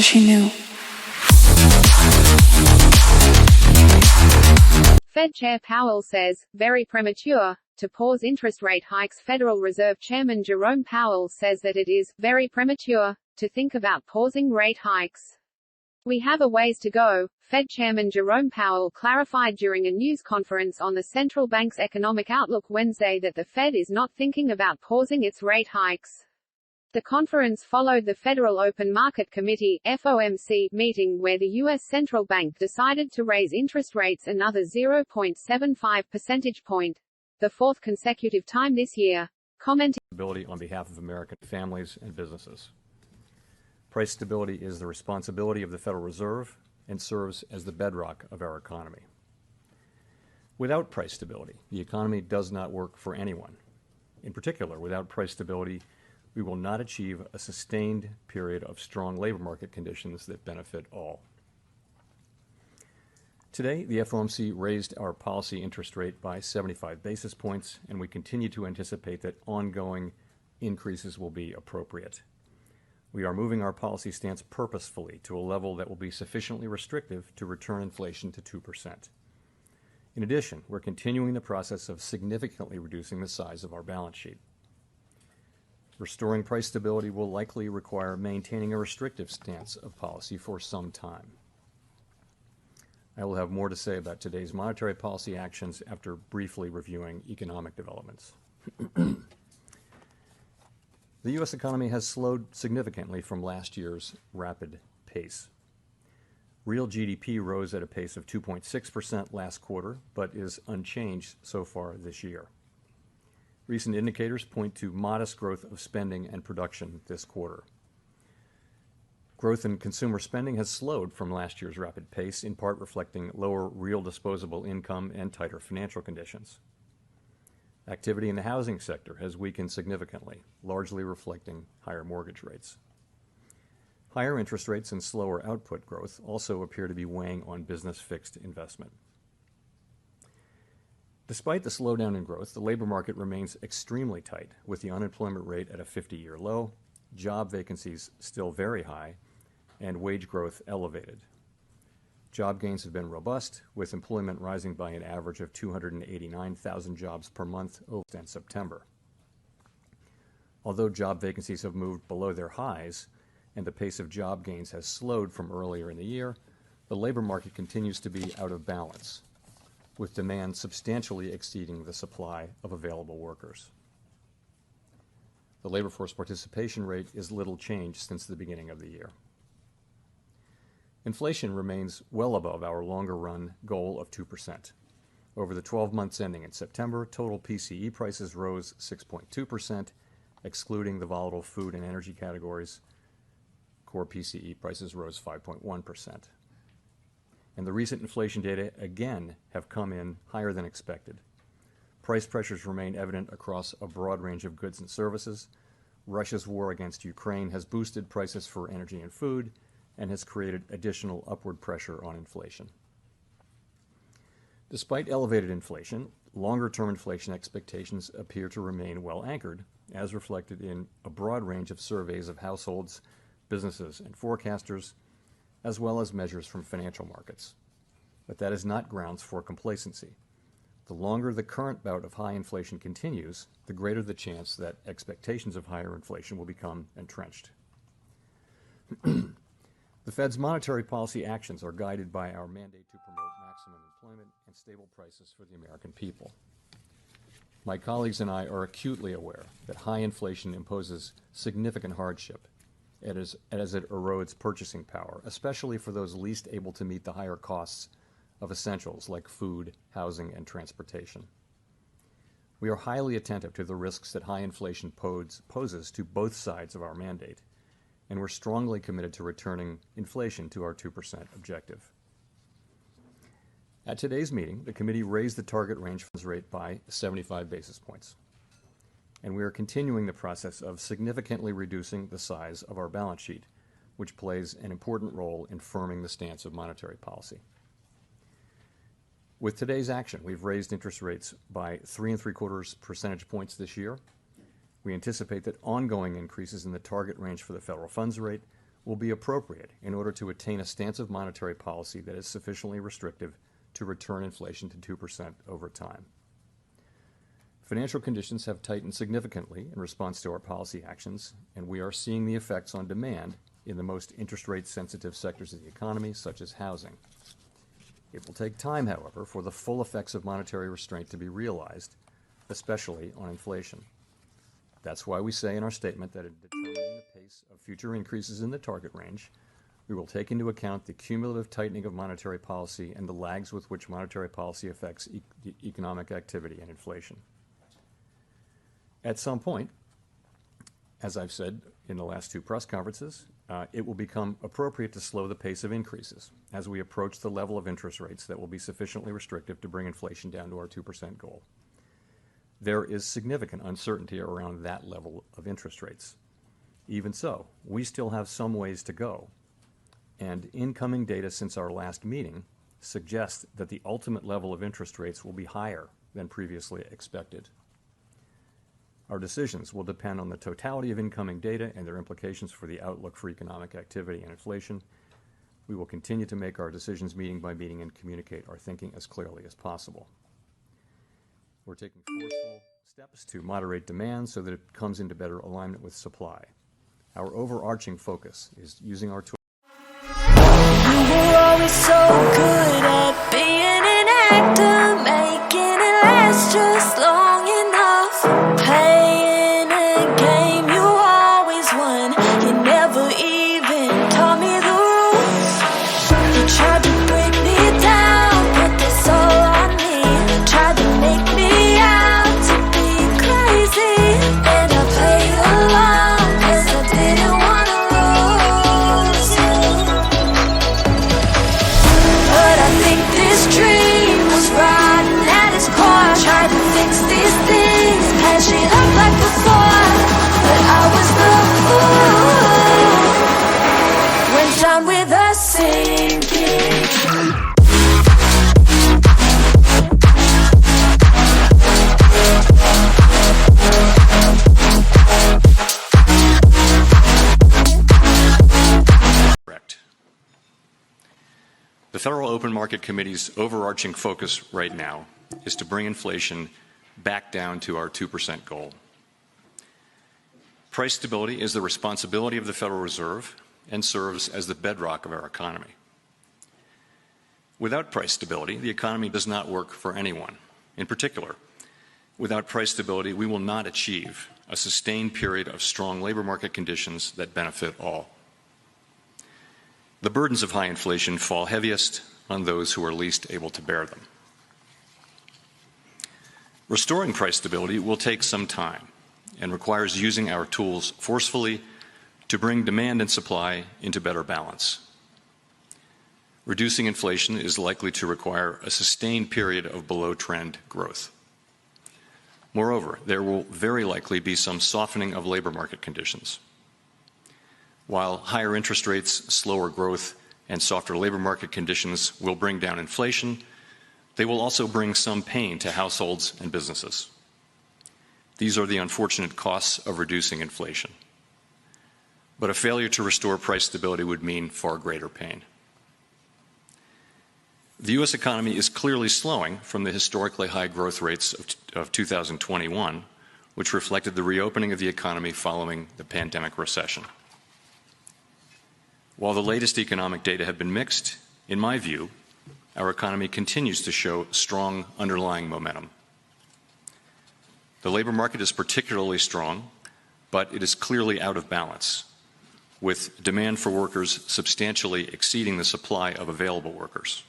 She knew. Fed Chair Powell says, very premature, to pause interest rate hikes. Federal Reserve Chairman Jerome Powell says that it is very premature to think about pausing rate hikes. We have a ways to go, Fed Chairman Jerome Powell clarified during a news conference on the central bank's economic outlook Wednesday that the Fed is not thinking about pausing its rate hikes. The conference followed the Federal Open Market Committee (FOMC) meeting where the U.S. Central Bank decided to raise interest rates another 0.75 percentage point, the fourth consecutive time this year, commenting on behalf of American families and businesses. Price stability is the responsibility of the Federal Reserve and serves as the bedrock of our economy. Without price stability, the economy does not work for anyone. In particular, without price stability, we will not achieve a sustained period of strong labor market conditions that benefit all. Today, the FOMC raised our policy interest rate by 75 basis points, and we continue to anticipate that ongoing increases will be appropriate. We are moving our policy stance purposefully to a level that will be sufficiently restrictive to return inflation to 2%. In addition, we're continuing the process of significantly reducing the size of our balance sheet. Restoring price stability will likely require maintaining a restrictive stance of policy for some time. I will have more to say about today's monetary policy actions after briefly reviewing economic developments. The U.S. economy has slowed significantly from last year's rapid pace. Real GDP rose at a pace of 2.6% last quarter, but is unchanged so far this year. Recent indicators point to modest growth of spending and production this quarter. Growth in consumer spending has slowed from last year's rapid pace, in part reflecting lower real disposable income and tighter financial conditions. Activity in the housing sector has weakened significantly, largely reflecting higher mortgage rates. Higher interest rates and slower output growth also appear to be weighing on business fixed investment. Despite the slowdown in growth, the labor market remains extremely tight, with the unemployment rate at a 50-year low, job vacancies still very high, and wage growth elevated. Job gains have been robust, with employment rising by an average of 289,000 jobs per month over September. Although job vacancies have moved below their highs and the pace of job gains has slowed from earlier in the year, the labor market continues to be out of balance, with demand substantially exceeding the supply of available workers. The labor force participation rate is little changed since the beginning of the year. Inflation remains well above our longer-run goal of 2%. Over the 12 months ending in September, total PCE prices rose 6.2%, excluding the volatile food and energy categories. Core PCE prices rose 5.1%. And the recent inflation data again have come in higher than expected. Price pressures remain evident across a broad range of goods and services. Russia's war against Ukraine has boosted prices for energy and food and has created additional upward pressure on inflation. Despite elevated inflation, longer-term inflation expectations appear to remain well anchored, as reflected in a broad range of surveys of households, businesses, and forecasters, as well as measures from financial markets. But that is not grounds for complacency. The longer the current bout of high inflation continues, the greater the chance that expectations of higher inflation will become entrenched. The Fed's monetary policy actions are guided by our mandate to promote maximum employment and stable prices for the American people. My colleagues and I are acutely aware that high inflation imposes significant hardship as it erodes purchasing power, especially for those least able to meet the higher costs of essentials like food, housing, and transportation. We are highly attentive to the risks that high inflation poses to both sides of our mandate, and we're strongly committed to returning inflation to our 2% objective. At today's meeting, the committee raised the target range funds rate by 75 basis points. And we are continuing the process of significantly reducing the size of our balance sheet, which plays an important role in firming the stance of monetary policy. With today's action, we've raised interest rates by 3.75 percentage points this year. We anticipate that ongoing increases in the target range for the federal funds rate will be appropriate in order to attain a stance of monetary policy that is sufficiently restrictive to return inflation to 2% over time. Financial conditions have tightened significantly in response to our policy actions, and we are seeing the effects on demand in the most interest rate sensitive sectors of the economy, such as housing. It will take time, however, for the full effects of monetary restraint to be realized, especially on inflation. That's why we say in our statement that in determining the pace of future increases in the target range, we will take into account the cumulative tightening of monetary policy and the lags with which monetary policy affects economic activity and inflation. At some point, as I've said in the last two press conferences, it will become appropriate to slow the pace of increases as we approach the level of interest rates that will be sufficiently restrictive to bring inflation down to our 2% goal. There is significant uncertainty around that level of interest rates. Even so, we still have some ways to go, and incoming data since our last meeting suggests that the ultimate level of interest rates will be higher than previously expected. Our decisions will depend on the totality of incoming data and their implications for the outlook for economic activity and inflation. We will continue to make our decisions meeting by meeting and communicate our thinking as clearly as possible. We're taking forceful steps to moderate demand so that it comes into better alignment with supply. Our overarching focus is using our tools. You were always so good at being an actor, making it last just long enough. Playing a game you always won. You never even taught me the rules. You tried to break me down, put this all on me. Tried to make me out to be crazy, and I played along 'cause I didn't wanna lose you. But I think this dream was rotten at its core. Tried to fix these things, patch it up like before, but I was the fool. Went down with a sinking. Correct. The Federal Open Market Committee's overarching focus right now is to bring inflation back down to our 2% goal. Price stability is the responsibility of the Federal Reserve and serves as the bedrock of our economy. Without price stability, the economy does not work for anyone. In particular, without price stability, we will not achieve a sustained period of strong labor market conditions that benefit all. The burdens of high inflation fall heaviest on those who are least able to bear them. Restoring price stability will take some time and requires using our tools forcefully to bring demand and supply into better balance. Reducing inflation is likely to require a sustained period of below-trend growth. Moreover, there will very likely be some softening of labor market conditions. While higher interest rates, slower growth, and softer labor market conditions will bring down inflation, they will also bring some pain to households and businesses. These are the unfortunate costs of reducing inflation. But a failure to restore price stability would mean far greater pain. The U.S. economy is clearly slowing from the historically high growth rates of 2021, which reflected the reopening of the economy following the pandemic recession. While the latest economic data have been mixed, in my view, our economy continues to show strong underlying momentum. The labor market is particularly strong, but it is clearly out of balance, with demand for workers substantially exceeding the supply of available workers.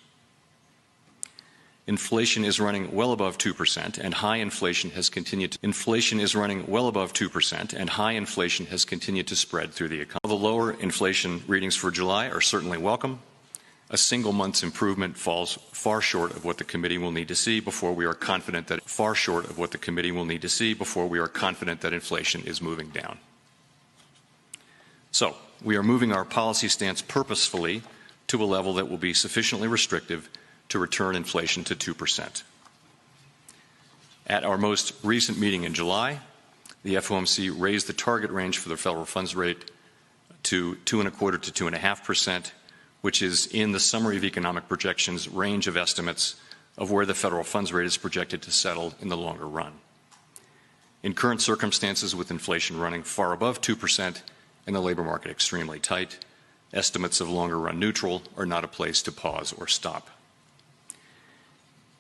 Inflation is running well above 2%, and high inflation has continued to spread through the economy. The lower inflation readings for July are certainly welcome. A single month's improvement falls far short of what the committee will need to see before we are confident that inflation is moving down. So, we are moving our policy stance purposefully to a level that will be sufficiently restrictive to return inflation to 2%. At our most recent meeting in July, the FOMC raised the target range for the federal funds rate to 2.25% to 2.5%, which is in the summary of economic projections range of estimates of where the federal funds rate is projected to settle in the longer run. In current circumstances, with inflation running far above 2% and the labor market extremely tight, estimates of longer run neutral are not a place to pause or stop.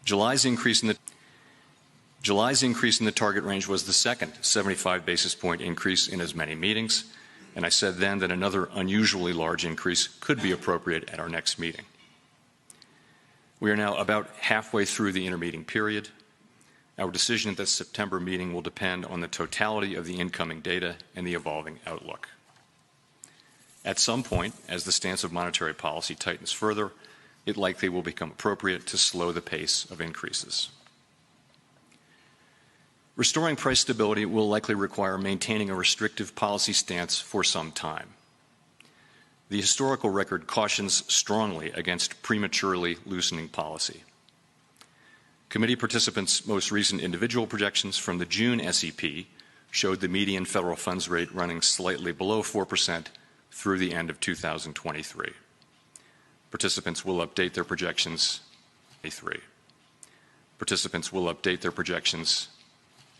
July's increase in the target range was the second 75 basis point increase in as many meetings, and I said then that another unusually large increase could be appropriate at our next meeting. We are now about halfway through the intermeeting period. Our decision at the September meeting will depend on the totality of the incoming data and the evolving outlook. At some point, as the stance of monetary policy tightens further, it likely will become appropriate to slow the pace of increases. Restoring price stability will likely require maintaining a restrictive policy stance for some time. The historical record cautions strongly against prematurely loosening policy. Committee participants' most recent individual projections from the June SEP showed the median federal funds rate running slightly below 4% through the end of 2023. Participants will update their projections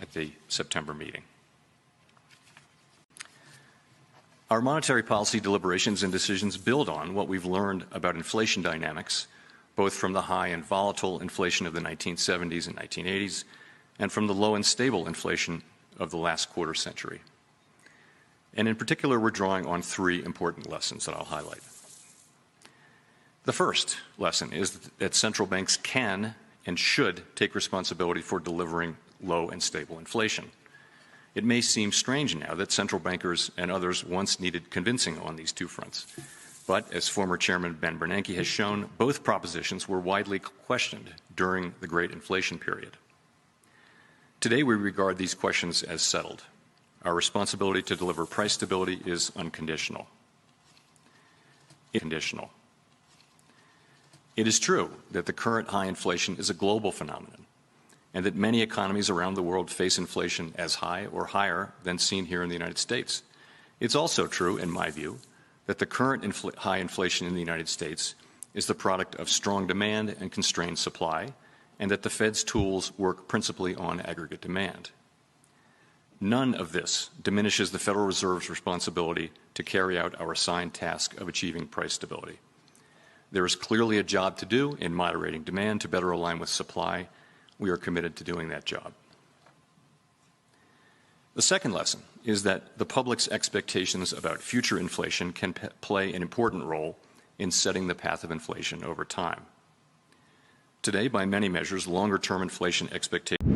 at the September meeting. Our monetary policy deliberations and decisions build on what we've learned about inflation dynamics, both from the high and volatile inflation of the 1970s and 1980s, and from the low and stable inflation of the last quarter century. And in particular, we're drawing on three important lessons that I'll highlight. The first lesson is that central banks can and should take responsibility for delivering low and stable inflation. It may seem strange now that central bankers and others once needed convincing on these two fronts. But as former Chairman Ben Bernanke has shown, both propositions were widely questioned during the Great Inflation period. Today, we regard these questions as settled. Our responsibility to deliver price stability is unconditional. It is true that the current high inflation is a global phenomenon, and that many economies around the world face inflation as high or higher than seen here in the United States. It's also true, in my view, that the current high inflation in the United States is the product of strong demand and constrained supply, and that the Fed's tools work principally on aggregate demand. None of this diminishes the Federal Reserve's responsibility to carry out our assigned task of achieving price stability. There is clearly a job to do in moderating demand to better align with supply. We are committed to doing that job. The second lesson is that the public's expectations about future inflation can play an important role in setting the path of inflation over time. Today, by many measures, longer-term inflation expectations